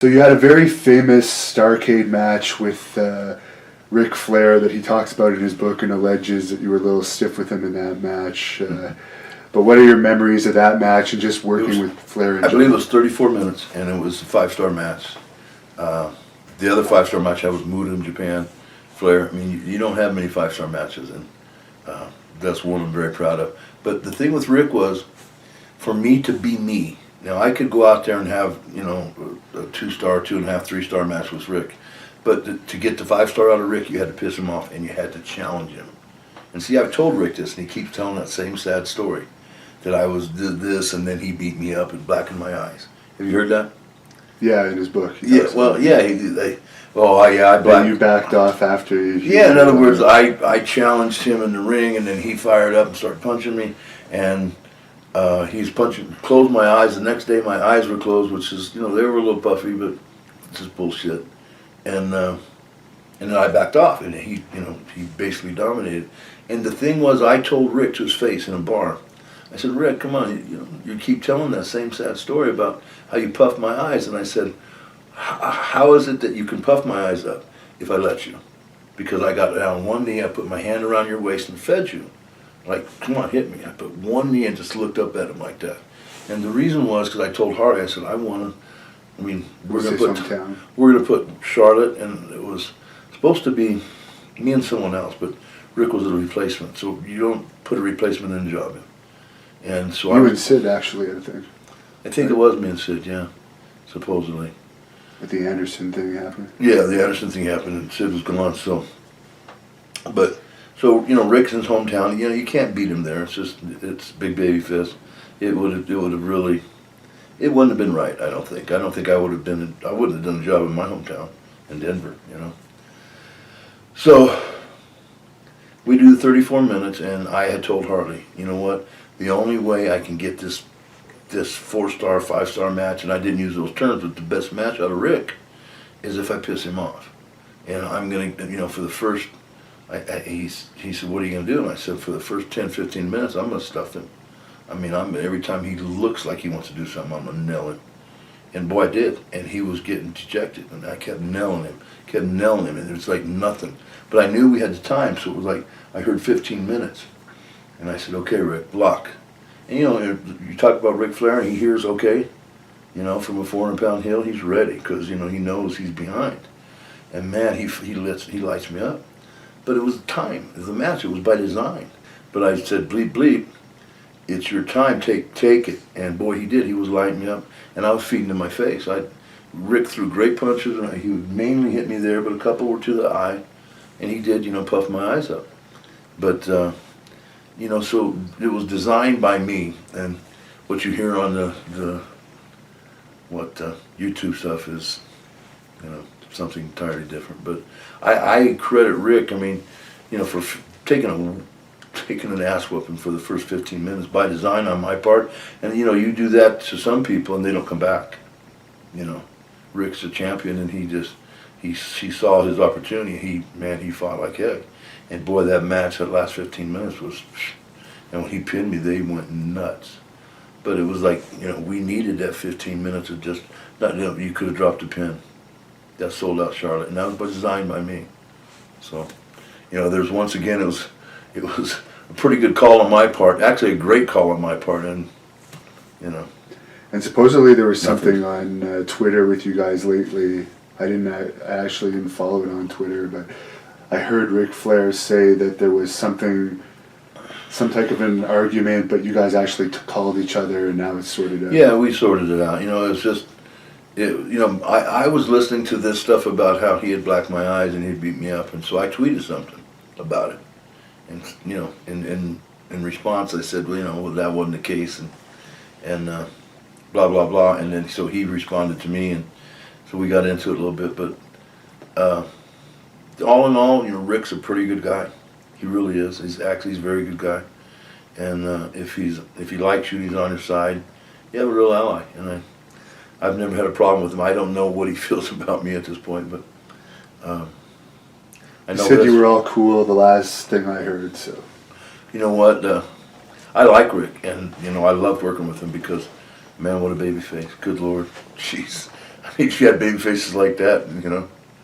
So you had a very famous Starrcade match with Ric Flair that he talks about in his book and alleges that you were a little stiff with him in that match. But what are your memories of that match and just working with Flair? I believe it was 34 minutes, and it was a 5-star match. The other 5-star match I was Muda in Japan. Flair, I mean, you don't have many 5-star matches, and that's one I'm very proud of. But the thing with Rick was, for me to be me. Now, I could go out there and have, you know, a 2-star, 2.5, 3-star match with Rick. But to get the 5-star out of Rick, you had to piss him off, and you had to challenge him. And see, I've told Rick this, and he keeps telling that same sad story, that I did this, and then he beat me up and blackened my eyes. Have you heard that? Yeah, in his book. Yeah, well, yeah, I blacked. You backed off after you. Yeah, in other words, I challenged him in the ring, and then he fired up and started punching me, and he's punching, closed my eyes. The next day, my eyes were closed, which is, you know, they were a little puffy, but it's just bullshit. And then I backed off, and he basically dominated. And the thing was, I told Rick to his face in a bar, I said, Rick, come on, you keep telling that same sad story about how you puffed my eyes. And I said, how is it that you can puff my eyes up if I let you? Because I got down on one knee, I put my hand around your waist and fed you. Like, come on, hit me. I put one knee and just looked up at him like that. And the reason was because I told Harley, I said, we're gonna put Charlotte, and it was supposed to be me and someone else, but Rick was a replacement, so you don't put a replacement in the job. And so you and Sid, actually, I think. I think it was me and Sid, yeah, supposedly. But the Anderson thing happened. Yeah, the Anderson thing happened, and Sid was gone. So Rick's in his hometown. You know, you can't beat him there. It's big baby fist. It wouldn't have been right. I don't think. I wouldn't have done a job in my hometown, in Denver. You know. So we do the 34 minutes, and I had told Harley, you know what? The only way I can get this 4-star, 5-star match, and I didn't use those terms, but the best match out of Rick is if I piss him off. And I'm going to, for the first, he said, what are you going to do? And I said, for the first 10, 15 minutes, I'm going to stuff him. I mean, every time he looks like he wants to do something, I'm going to nail him. And boy, I did. And he was getting dejected, and I kept nailing him, and it was like nothing. But I knew we had the time, so it was like, I heard 15 minutes. And I said, okay, Rick, block. And you talk about Ric Flair, and he hears okay, from a 400-pound hill, he's ready, because, he knows he's behind. And man, he lights me up. But it was time, it was a match, it was by design. But I said, bleep, bleep, it's your time, take it. And boy, he did, he was lighting me up, and I was feeding in my face. Rick threw great punches, and he would mainly hit me there, but a couple were to the eye, and he did, puff my eyes up. But, so it was designed by me, and what you hear on the YouTube stuff is, something entirely different. But I credit Rick, for taking an ass whooping for the first 15 minutes by design on my part. And you do that to some people and they don't come back. Rick's a champion, and he saw his opportunity. He fought like heck. And boy, that match, that last 15 minutes was, and when he pinned me, they went nuts. But it was like, we needed that 15 minutes of just, you could have dropped a pin. That sold out Charlotte, and that was designed by me. So, there's once again, it was a pretty good call on my part, actually a great call on my part, and, And supposedly there was something on Twitter with you guys lately. I actually didn't follow it on Twitter, but I heard Ric Flair say that there was some type of an argument, but you guys actually called each other, and now it's sorted out. Yeah, we sorted it out. It's just, I was listening to this stuff about how he had blacked my eyes and he'd beat me up, and so I tweeted something about it. And, in response, I said, well, that wasn't the case, and blah, blah, blah. And then, so he responded to me, and so we got into it a little bit, but all in all, Rick's a pretty good guy. He really is. He's a very good guy. And if he likes you, he's on your side. You have a real ally. And I've never had a problem with him. I don't know what he feels about me at this point, but I know. You said you were all cool, the last thing I heard, so. You know what? I like Rick, and I loved working with him because, man, what a baby face. Good Lord. Jeez. If you had baby faces like that, you know.